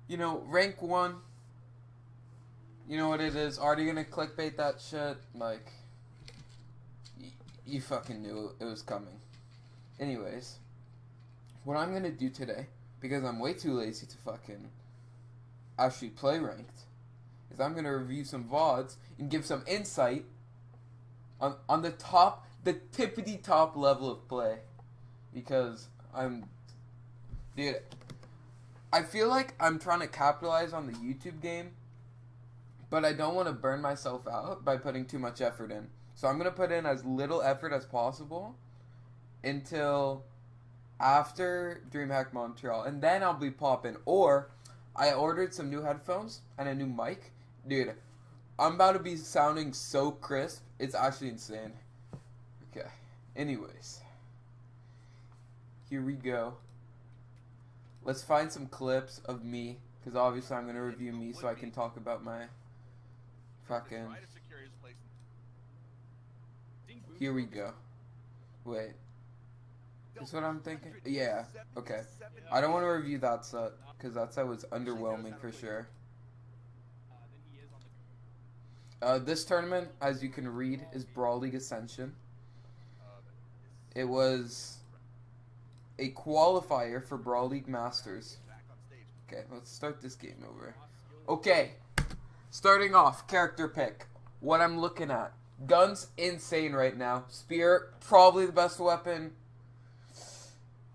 You know, rank 1, you know what it is. Already gonna clickbait that shit. Like, you fucking knew it was coming. Anyways, what I'm gonna do today, because I'm way too lazy to fucking actually play ranked, is I'm gonna review some VODs and give some insight on the tippity top level of play. Because dude, I feel like I'm trying to capitalize on the YouTube game, but I don't want to burn myself out by putting too much effort in. So I'm going to put in as little effort as possible until after DreamHack Montreal, and then I'll be popping. Or I ordered some new headphones and a new mic. Dude, I'm about to be sounding so crisp. It's actually insane. Okay. Anyways. Here we go. Let's find some clips of me, because obviously I'm going to review me so I can talk about my fucking... Here we go. Wait. Is what I'm thinking? Yeah. Okay. I don't want to review that set, because that set was underwhelming for sure. This tournament, as you can read, is Brawl League Ascension. It was a qualifier for Brawl League Masters. Okay, let's start this game over. Okay, starting off, character pick. What I'm looking at. Gun's insane right now. Spear, probably the best weapon.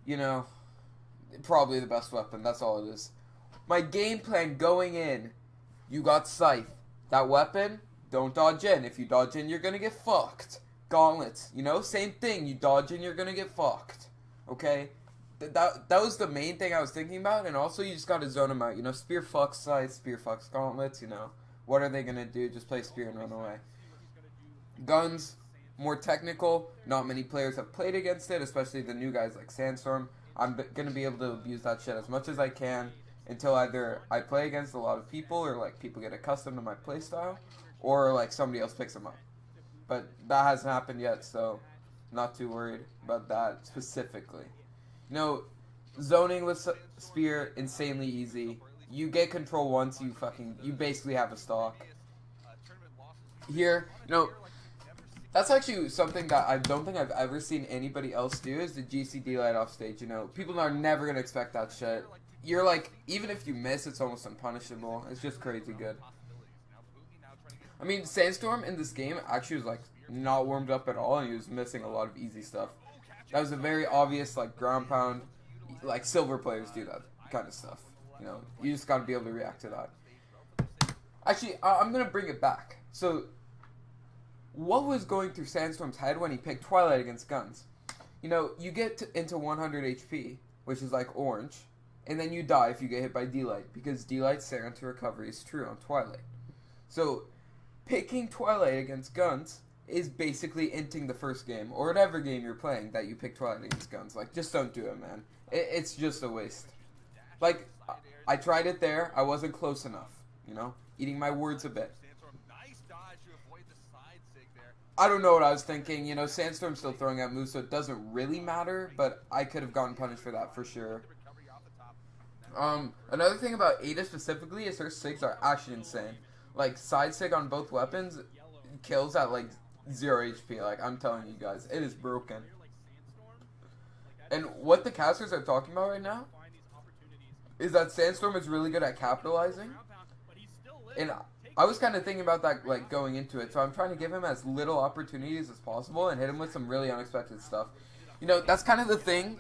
You know, probably the best weapon. That's all it is. My game plan going in. You got Scythe. That weapon, don't dodge in. If you dodge in, you're going to get fucked. Gauntlets, you know, same thing. You dodge in, you're going to get fucked. Okay? That was the main thing I was thinking about, and also you just gotta zone them out. You know, Spear fucks Scythe, Spear fucks Gauntlets, you know. What are they gonna do? Just play Spear and run away. Guns, more technical. Not many players have played against it, especially the new guys like Sandstorm. I'm gonna be able to abuse that shit as much as I can until either I play against a lot of people, or like people get accustomed to my playstyle, or like somebody else picks them up. But that hasn't happened yet, so not too worried about that specifically. You know, zoning with Spear, insanely easy. You get control once, you basically have a stock. Here, you know, that's actually something that I don't think I've ever seen anybody else do, is the GCD light off stage. You know, people are never going to expect that shit. You're like, even if you miss, it's almost unpunishable. It's just crazy good. I mean, Sandstorm in this game actually was like not warmed up at all, and he was missing a lot of easy stuff. That was a very obvious, like, ground pound. Like, silver players do that kind of stuff. You know, you just gotta be able to react to that. Actually, I'm gonna bring it back. So, what was going through Sandstorm's head when he picked Twilight against Guns? You know, you get into 100 HP, which is like orange, and then you die if you get hit by D-Light, because D-Light's Saren to recovery is true on Twilight. So, picking Twilight against Guns is basically inting the first game, or whatever game you're playing that you pick Twilight against Guns. Like, just don't do it, man. It's just a waste. Like, I tried it there. I wasn't close enough, you know? Eating my words a bit. I don't know what I was thinking. You know, Sandstorm's still throwing out moves, so it doesn't really matter, but I could have gotten punished for that for sure. Another thing about Ada specifically is her SIGs are actually insane. Like, side SIG on both weapons kills at, like, 0 HP. Like, I'm telling you guys, it is broken. And what the casters are talking about right now is that Sandstorm is really good at capitalizing. And I was kind of thinking about that, like, going into it. So I'm trying to give him as little opportunities as possible and hit him with some really unexpected stuff. You know, that's kind of the thing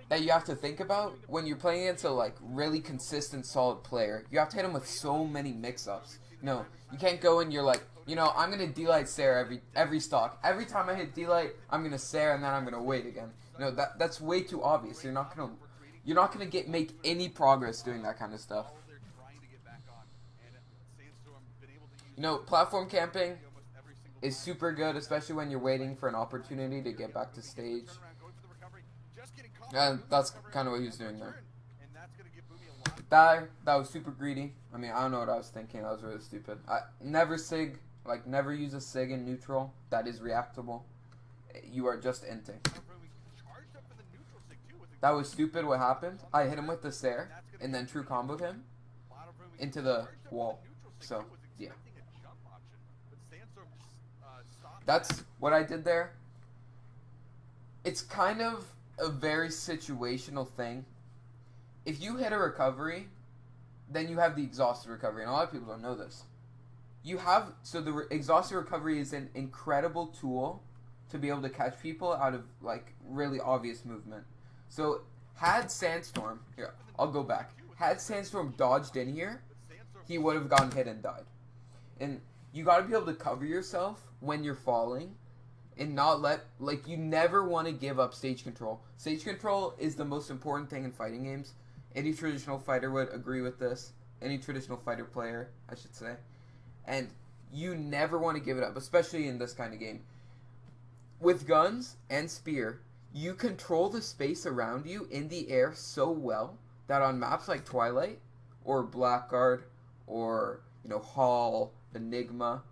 that you have to think about when you're playing against a, like, really consistent, solid player. You have to hit him with so many mix-ups. You know, you can't go and you're like, you know, I'm going to D-Light Sarah every stock. Every time I hit D-Light, I'm going to Sarah and then I'm going to wait again. You know, that's way too obvious. You're not going to make any progress doing that kind of stuff. You know, platform camping is super good, especially when you're waiting for an opportunity to get back to stage. And that's kind of what he was doing there. That was super greedy. I mean, I don't know what I was thinking. That was really stupid. Never SIG, like, never use a SIG in neutral. That is reactable. You are just inting. That was stupid what happened. I hit him with the Sair, and then true comboed him. into the wall. So, yeah. That's what I did there. It's kind of a very situational thing. If you hit a recovery, then you have the exhausted recovery, and a lot of people don't know this. So the exhausted recovery is an incredible tool to be able to catch people out of, like, really obvious movement. So, had Sandstorm, here, I'll go back. Had Sandstorm dodged in here, he would have gotten hit and died. And you got to be able to cover yourself when you're falling and not you never want to give up stage control. Stage control is the most important thing in fighting games. Any traditional fighter would agree with this. Any traditional fighter player, I should say. And you never want to give it up, especially in this kind of game. With guns and spear, you control the space around you in the air so well that on maps like Twilight or Blackguard or, Hall, Enigma,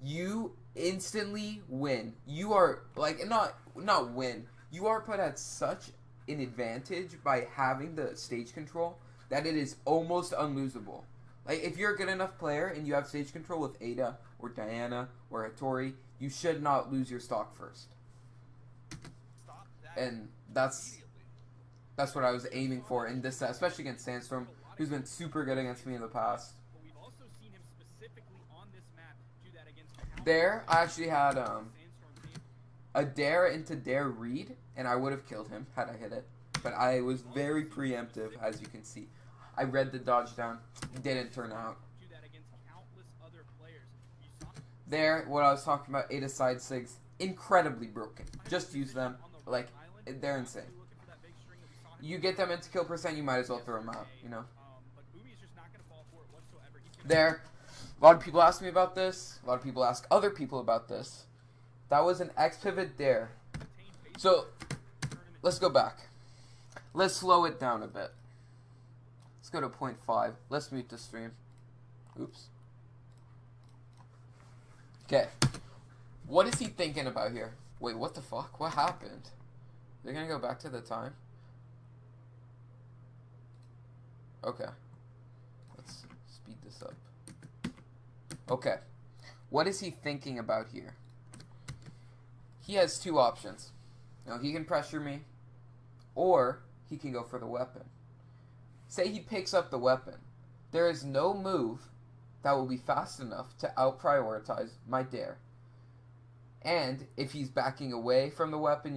you instantly win. You are, not win. You are put at such an advantage by having the stage control that it is almost unlosable. Like, if you're a good enough player and you have stage control with Ada or Diana or Hattori, you should not lose your stock first. And that's what I was aiming for in this set, especially against Sandstorm, who's been super good against me in the past. There, I actually had a dare into dare read, and I would have killed him had I hit it. But I was very preemptive, as you can see. I read the dodge down. Didn't turn out. There, what I was talking about, Ada side sigs, incredibly broken. Just use them. Like, they're insane. You get them into kill percent, you might as well throw them out, There, a lot of people ask me about this. A lot of people ask other people about this. That was an X-pivot dare. So, let's go back. Let's slow it down a bit. Let's go to 0.5. Let's mute the stream. Oops. Okay. What is he thinking about here? Wait, what the fuck? What happened? They're gonna go back to the time? Okay. Let's speed this up. Okay. What is he thinking about here? He has two options. Now, he can pressure me, or he can go for the weapon. Say he picks up the weapon. There is no move that will be fast enough to out-prioritize my dare. And if he's backing away from the weapon,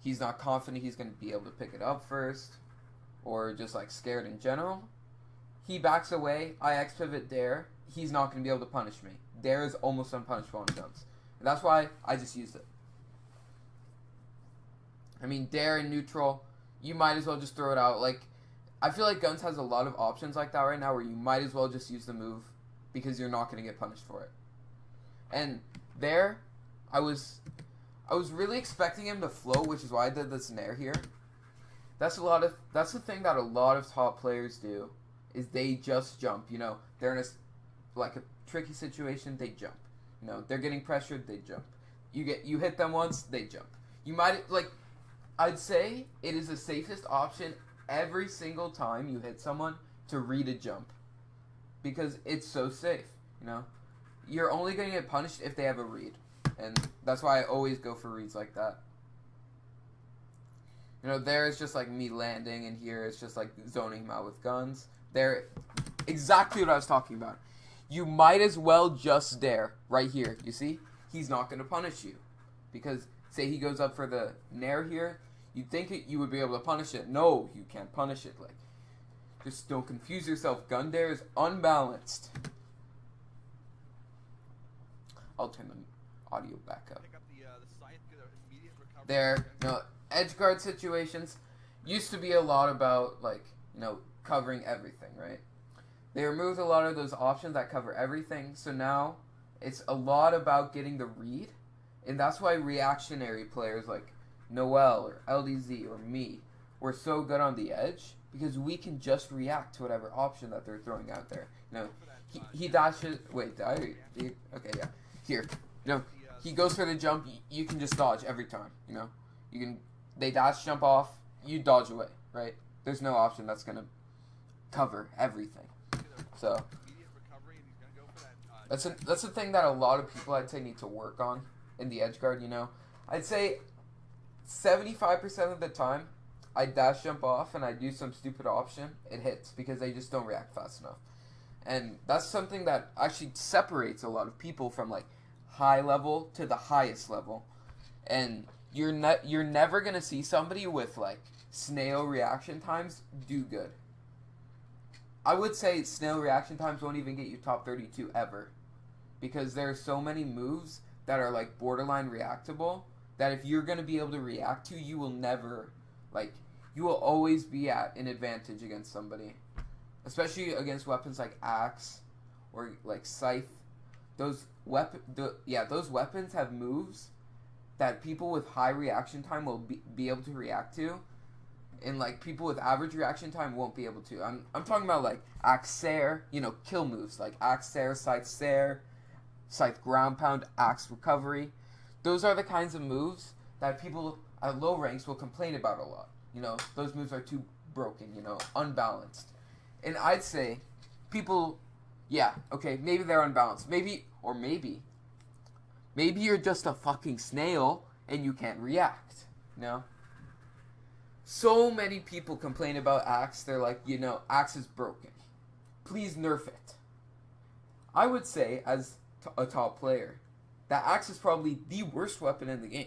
he's not confident he's going to be able to pick it up first, or just scared in general. He backs away, I X-pivot dare, he's not going to be able to punish me. Dare is almost unpunishable on guns. And that's why I just used it. I mean, dare in neutral, you might as well just throw it out. I feel like guns has a lot of options like that right now where you might as well just use the move because you're not going to get punished for it. And there, I was really expecting him to float, which is why I did this nair here. That's the thing that a lot of top players do, is they just jump. They're in a tricky situation, they jump. They're getting pressured, they jump. You hit them once, they jump. You might I'd say it is the safest option every single time you hit someone to read a jump, because it's so safe. You're only going to get punished if they have a read, and that's why I always go for reads like that. There is just me landing, and here it's just zoning him out with guns. There, exactly what I was talking about. You might as well just dare right here. You see, he's not going to punish you, because say he goes up for the nair here, you'd think you would be able to punish it. No, you can't punish it. Just don't confuse yourself. Gun dare is unbalanced. I'll turn the audio back up. There, edge guard situations used to be a lot about covering everything, right? They removed a lot of those options that cover everything, so now it's a lot about getting the read, and that's why reactionary players like Noel or LDZ or me, we're so good on the edge, because we can just react to whatever option that they're throwing out there. He dashes. Wait, okay, yeah. Here, he goes for the jump. You can just dodge every time. They dash, jump off. You dodge away, right? There's no option that's gonna cover everything. So that's the thing that a lot of people I'd say need to work on in the edge guard. You know, I'd say 75% of the time I dash jump off and I do some stupid option, it hits because they just don't react fast enough. And that's something that actually separates a lot of people from like high level to the highest level. And you're never gonna see somebody with like snail reaction times do good. I would say snail reaction times won't even get you top 32 ever, because there are so many moves that are like borderline reactable that if you're gonna be able to react to, you will never, like, you will always be at an advantage against somebody, especially against weapons like axe or like scythe. Those weapons have moves that people with high reaction time will be able to react to, and like people with average reaction time won't be able to. I'm talking about like axe sair, you know, kill moves like axe sair, scythe ground pound, axe recovery. Those are the kinds of moves that people at low ranks will complain about a lot. You know, those moves are too broken, you know, unbalanced. And I'd say people, yeah, okay, maybe they're unbalanced. Maybe you're just a fucking snail and you can't react, you know? So many people complain about axe. They're like, you know, axe is broken. Please nerf it. I would say, as a top player, that axe is probably the worst weapon in the game.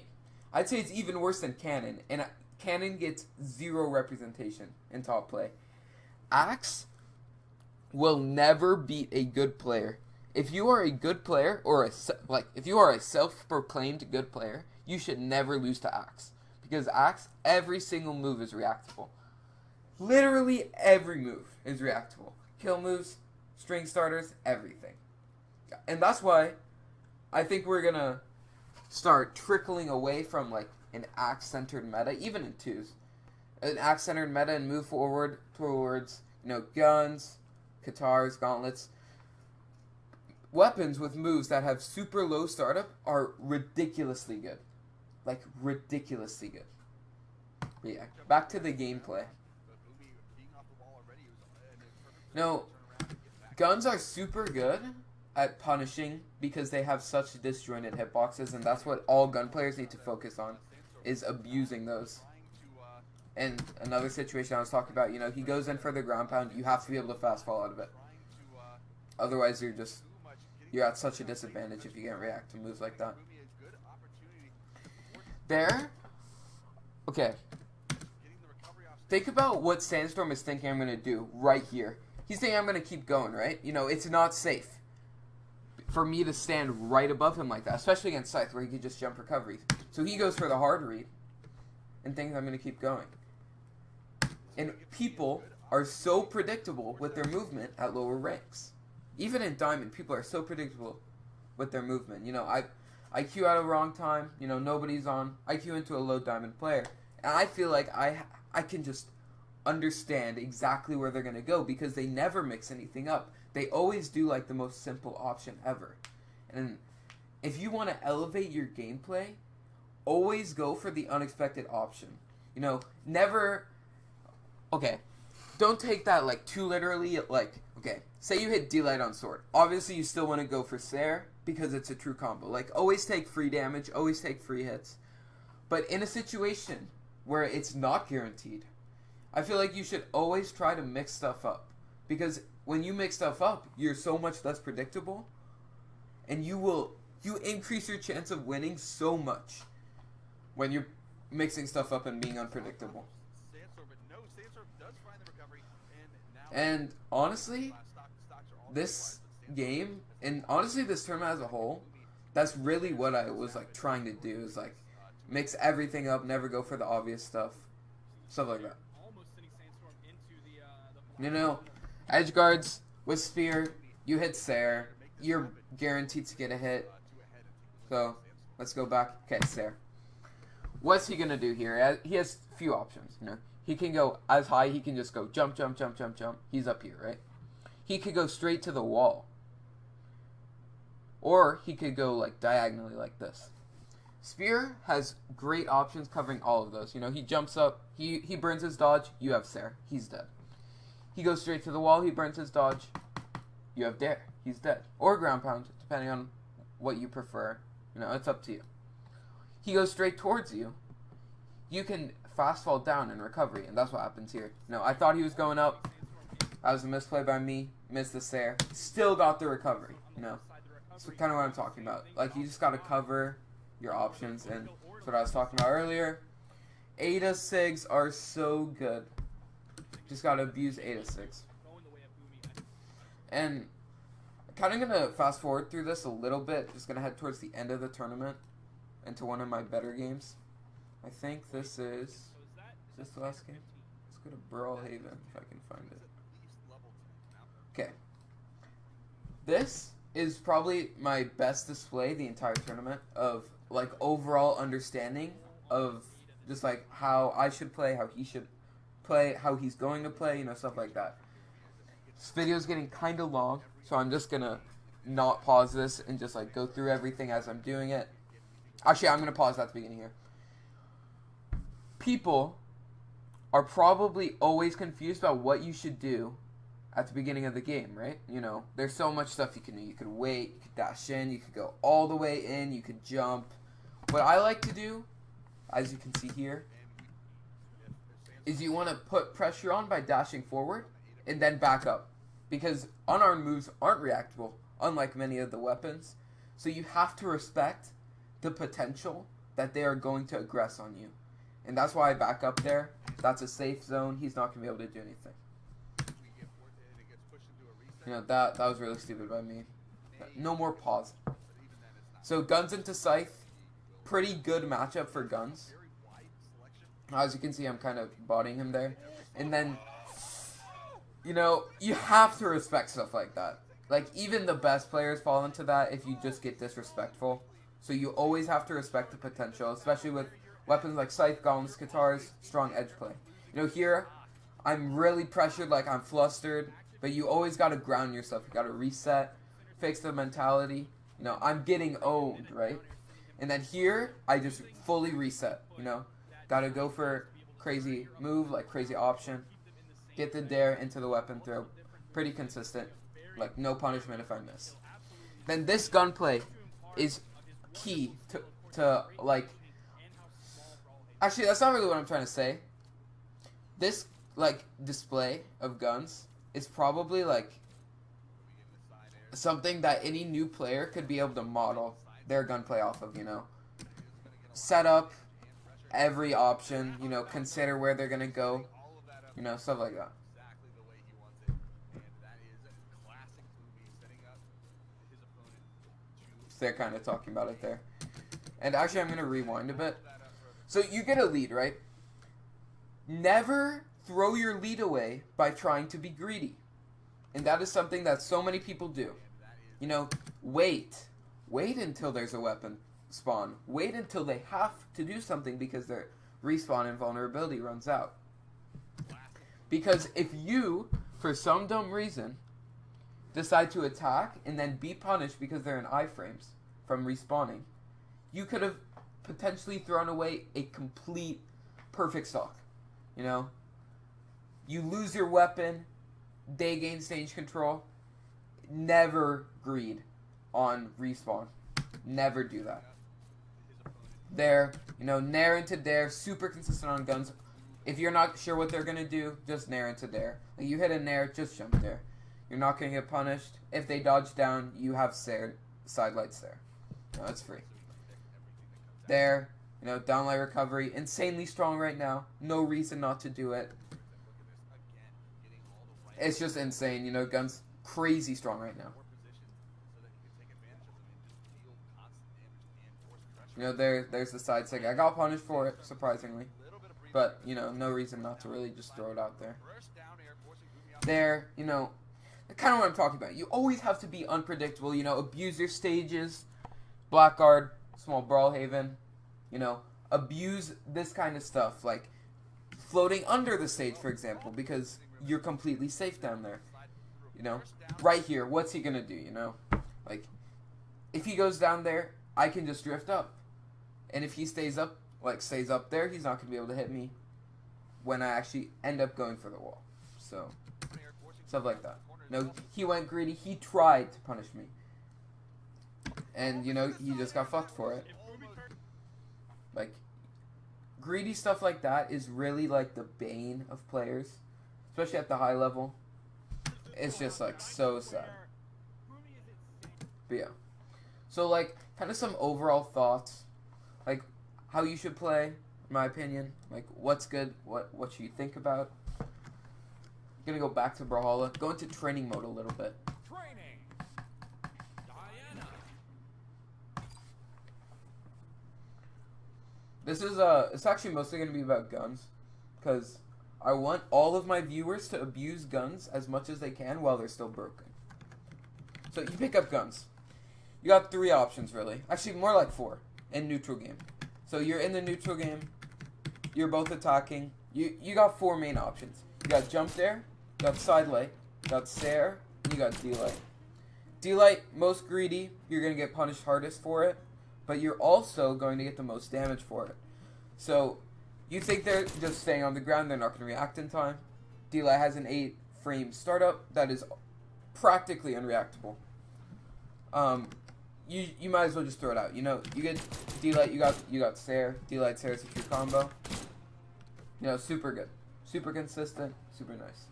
I'd say it's even worse than cannon, and cannon gets zero representation in top play. Axe will never beat a good player. If you are a good player, or if you are a self-proclaimed good player, you should never lose to axe. Because axe, every single move is reactable. Literally every move is reactable. Kill moves, string starters, everything. And that's why I think we're gonna start trickling away from like an axe-centered meta, even in twos. An axe-centered meta, and move forward towards, you know, guns, katars, gauntlets. Weapons with moves that have super low startup are ridiculously good. Like, ridiculously good. But yeah, back to the gameplay. No, guns are super good at punishing because they have such disjointed hitboxes, and that's what all gun players need to focus on, is abusing those. And another situation I was talking about, you know, he goes in for the ground pound, you have to be able to fast fall out of it. Otherwise, you're at such a disadvantage if you can't react to moves like that. There. Okay. Think about what Sandstorm is thinking I'm going to do right here. He's thinking I'm going to keep going, right? You know, it's not safe for me to stand right above him like that, especially against Scythe, where he could just jump recoveries. So he goes for the hard read and thinks I'm going to keep going. And people are so predictable with their movement at lower ranks. Even in Diamond, people are so predictable with their movement. You know, I queue at a wrong time. You know, nobody's on. I queue into a low Diamond player. And I feel like I can just understand exactly where they're going to go because they never mix anything up. They always do, like, the most simple option ever. And if you want to elevate your gameplay, always go for the unexpected option. You know, never... Okay, don't take that, like, too literally. Like, okay, say you hit D-Light on Sword. Obviously, you still want to go for Sair because it's a true combo. Like, always take free damage, always take free hits. But in a situation where it's not guaranteed, I feel like you should always try to mix stuff up. Because when you mix stuff up, you're so much less predictable. And you increase your chance of winning so much when you're mixing stuff up and being unpredictable. And honestly, this game, and honestly this tournament as a whole, that's really what I was like trying to do, is like mix everything up, never go for the obvious stuff like that. You know, edge guards with Spear, you hit Sair, you're guaranteed to get a hit. So let's go back. Okay, Sair. What's he gonna do here? He has a few options, you know. He can go as high, he can just go jump, jump, jump, jump, jump. He's up here, right? He could go straight to the wall. Or he could go like diagonally like this. Spear has great options covering all of those. You know, he jumps up, he burns his dodge, you have Sair. He's dead. He goes straight to the wall, he burns his dodge, you have dare. He's dead. Or ground pound, depending on what you prefer. You know, it's up to you. He goes straight towards you. You can fast fall down in recovery, and that's what happens here. No, I thought he was going up. That was a misplay by me. Missed the Sair. Still got the recovery, you know. That's kind of what I'm talking about. Like, you just got to cover your options, and that's what I was talking about earlier. Ada Sigs are so good. Just got to abuse Ada Sigs. And I'm kind of going to fast forward through this a little bit. Just going to head towards the end of the tournament into one of my better games. I think this is this the last game? Let's go to Brawlhalla if I can find it. Okay. This is probably my best display the entire tournament of, like, overall understanding of just, like, how I should play, how he should play, how he's going to play, you know, stuff like that. This video is getting kind of long, so I'm just going to not pause this and just, like, go through everything as I'm doing it. Actually, I'm going to pause at the beginning here. People are probably always confused about what you should do at the beginning of the game, right? You know, there's so much stuff you can do. You could wait, you could dash in, you could go all the way in, you could jump. What I like to do, as you can see here, is you want to put pressure on by dashing forward and then back up. Because unarmed moves aren't reactable, unlike many of the weapons. So you have to respect the potential that they are going to aggress on you. And that's why I back up there. That's a safe zone. He's not going to be able to do anything. You know, that was really stupid by me. No more pause. So Guns into Scythe. Pretty good matchup for Guns. As you can see, I'm kind of bodying him there. And then, you know, you have to respect stuff like that. Like, even the best players fall into that if you just get disrespectful. So you always have to respect the potential, especially with weapons like Scythe, Gauntlets, Guitars, strong edge play. You know, here, I'm really pressured, like I'm flustered. But you always got to ground yourself. You got to reset, fix the mentality. You know, I'm getting owned, right? And then here, I just fully reset, you know. Got to go for crazy move, like crazy option. Get the dare into the weapon throw. Pretty consistent. Like, no punishment if I miss. Then this gunplay is key to like... Actually, that's not really what I'm trying to say. This, like, display of guns is probably, like, something that any new player could be able to model their gunplay off of, you know. Set up every option, you know, consider where they're going to go, you know, stuff like that. So they're kind of talking about it there. And actually, I'm going to rewind a bit. So you get a lead, right? Never throw your lead away by trying to be greedy. And that is something that so many people do. You know, wait. Wait until there's a weapon spawn. Wait until they have to do something because their respawn and vulnerability runs out. Because if you, for some dumb reason, decide to attack and then be punished because they're in iframes from respawning, you could have potentially thrown away a complete perfect stock. You know? You lose your weapon, they gain stage control. Never greed on respawn. Never do that. There, you know, nair into dare, super consistent on guns. If you're not sure what they're going to do, just nair into dare. Like, you hit a nair, just jump there. You're not going to get punished. If they dodge down, you have side lights there. No, that's free. There, you know, downlight recovery. Insanely strong right now. No reason not to do it. It's just insane, you know, guns crazy strong right now. You know, there's the side sig. I got punished for it, surprisingly. But, you know, no reason not to really just throw it out there. There, you know, kind of what I'm talking about. You always have to be unpredictable, you know, abuse your stages. Blackguard, small Brawlhalla, you know, abuse this kind of stuff. Like, floating under the stage, for example, because you're completely safe down there. You know, right here, what's he going to do, you know? Like, if he goes down there, I can just drift up. And if he stays up, like, stays up there, he's not going to be able to hit me when I actually end up going for the wall. So, stuff like that. No, he went greedy. He tried to punish me. And, you know, he just got fucked for it. Like, greedy stuff like that is really, like, the bane of players. Especially at the high level. It's just, like, so sad. But, yeah. So, like, kind of some overall thoughts. Like, how you should play, in my opinion. Like, what's good, what should you think about. I'm gonna go back to Brawlhalla. Go into training mode a little bit. This is, it's actually mostly going to be about guns, because I want all of my viewers to abuse guns as much as they can while they're still broken. So, you pick up guns. You got 3 options, really. Actually, more like 4, in neutral game. So, you're in the neutral game, you're both attacking, you got 4 main options. You got jump dare, you got side light, you got stare, and you got D-light. D-light, most greedy, you're going to get punished hardest for it. But you're also going to get the most damage for it. So, you think they're just staying on the ground, they're not going to react in time. D-Light has an 8-frame startup that is practically unreactable. You might as well just throw it out. You know, you get D-Light, you got Stare. D-Light, Stare is a true combo. You know, super good. Super consistent, super nice.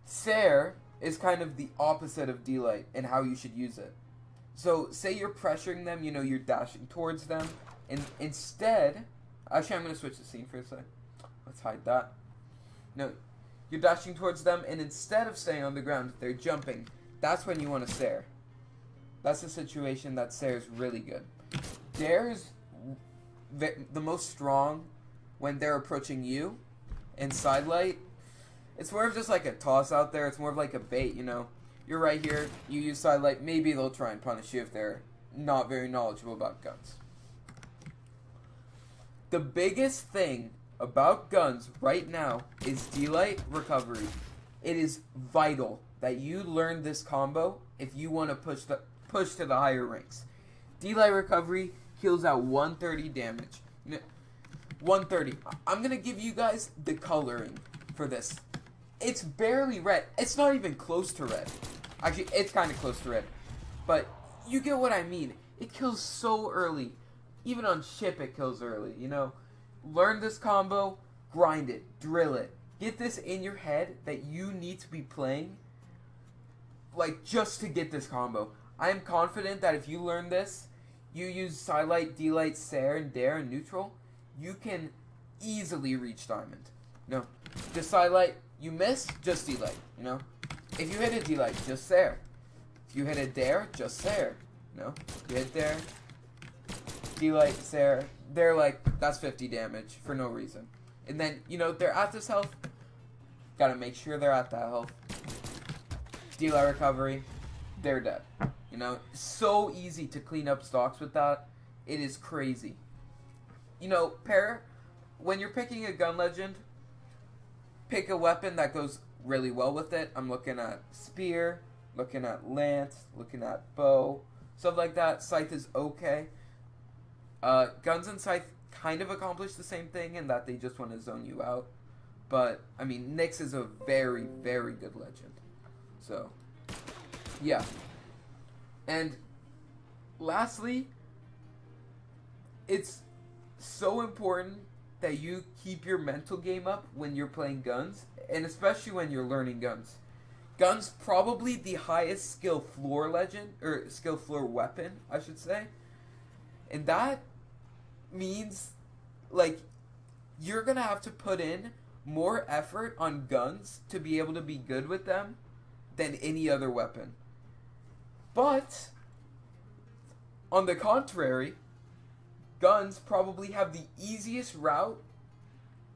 Stare is kind of the opposite of D-Light in how you should use it. So, say you're pressuring them, you know, you're dashing towards them, and instead, actually, I'm going to switch the scene for a sec. Let's hide that. No, you're dashing towards them, and instead of staying on the ground, they're jumping. That's when you want to stare. That's a situation that stare is really good. Dare is the most strong when they're approaching you, and sidelight, it's more of just like a toss out there. It's more of like a bait, you know. You're right here, you use sidelight, maybe they'll try and punish you if they're not very knowledgeable about guns. The biggest thing about guns right now is D-Light recovery. It is vital that you learn this combo if you want to push to the higher ranks. D-Light recovery heals out 130 damage. 130. I'm going to give you guys the coloring for this. It's barely red. It's not even close to red. Actually, it's kind of close to red. But you get what I mean. It kills so early. Even on ship, it kills early, you know. Learn this combo, grind it, drill it. Get this in your head that you need to be playing, like, just to get this combo. I am confident that if you learn this, you use Sidelight, D-Light, Stare, and Dare, and Neutral, you can easily reach Diamond. No, just Sidelight, you miss, just D-Light, you know. If you hit a D-Light, just Stare. If you hit a Dare, just Stare. No, you hit Dare, D-Light, Stare. They're like, that's 50 damage for no reason. And then, you know, they're at this health. Gotta make sure they're at that health. D-Light recovery, they're dead. You know, so easy to clean up stocks with that. It is crazy. You know, when you're picking a gun legend, pick a weapon that goes really well with it. I'm looking at spear, looking at lance, looking at bow, stuff like that. Scythe is okay. Guns and Scythe kind of accomplish the same thing in that they just want to zone you out. But, I mean, Nyx is a very, very good legend. So, yeah. And, lastly, it's so important that you keep your mental game up when you're playing guns, and especially when you're learning guns. Guns, probably the highest skill floor legend, or skill floor weapon, I should say. And that means, like, you're gonna have to put in more effort on guns to be able to be good with them than any other weapon. But, on the contrary, guns probably have the easiest route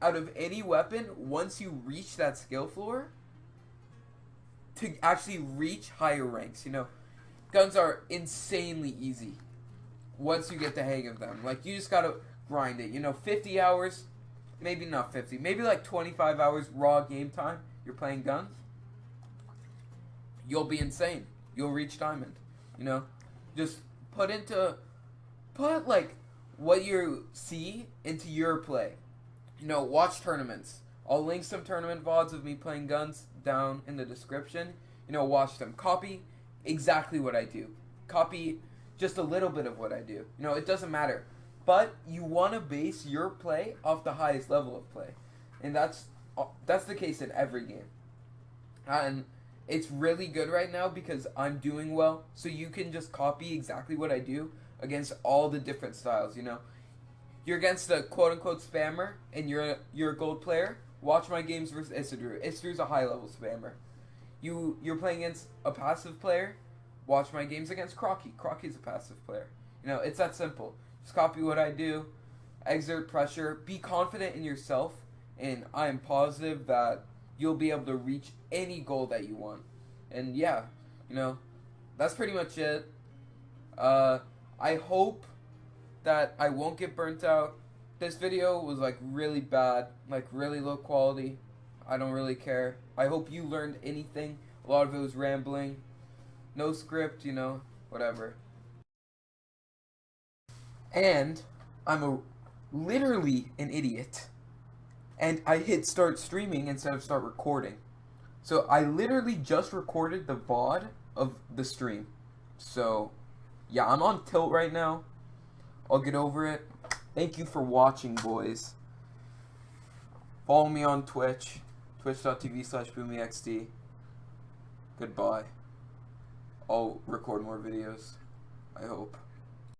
out of any weapon once you reach that skill floor to actually reach higher ranks, you know. Guns are insanely easy once you get the hang of them. Like, you just gotta grind it, you know, 50 hours, maybe not 50, maybe like 25 hours raw game time, you're playing guns, you'll be insane. You'll reach Diamond, you know. Just put like what you see into your play. You know, watch tournaments. I'll link some tournament VODs of me playing guns. down in the description. You know, watch them. Copy exactly what I do. Copy just a little bit of what I do. You know, it doesn't matter. But you want to base your play off the highest level of play. And that's the case in every game. And it's really good right now because I'm doing well. So you can just copy exactly what I do against all the different styles, you know. You're against a quote-unquote spammer and you're a gold player. Watch my games versus Isidru. Isidru's a high-level spammer. You're playing against a passive player. Watch my games against Crocky. Crocky's a passive player. You know, it's that simple. Just copy what I do. Exert pressure. Be confident in yourself. And I am positive that you'll be able to reach any goal that you want. And yeah, you know, that's pretty much it. I hope that I won't get burnt out. This video was like really bad, like really low quality. I don't really care. I hope you learned anything. A lot of it was rambling. No script, you know, whatever. And I'm literally an idiot. And I hit start streaming instead of start recording. So I literally just recorded the VOD of the stream. So yeah, I'm on tilt right now. I'll get over it. Thank you for watching, boys. Follow me on Twitch. Twitch.tv/BoomieXD. Goodbye. I'll record more videos, I hope.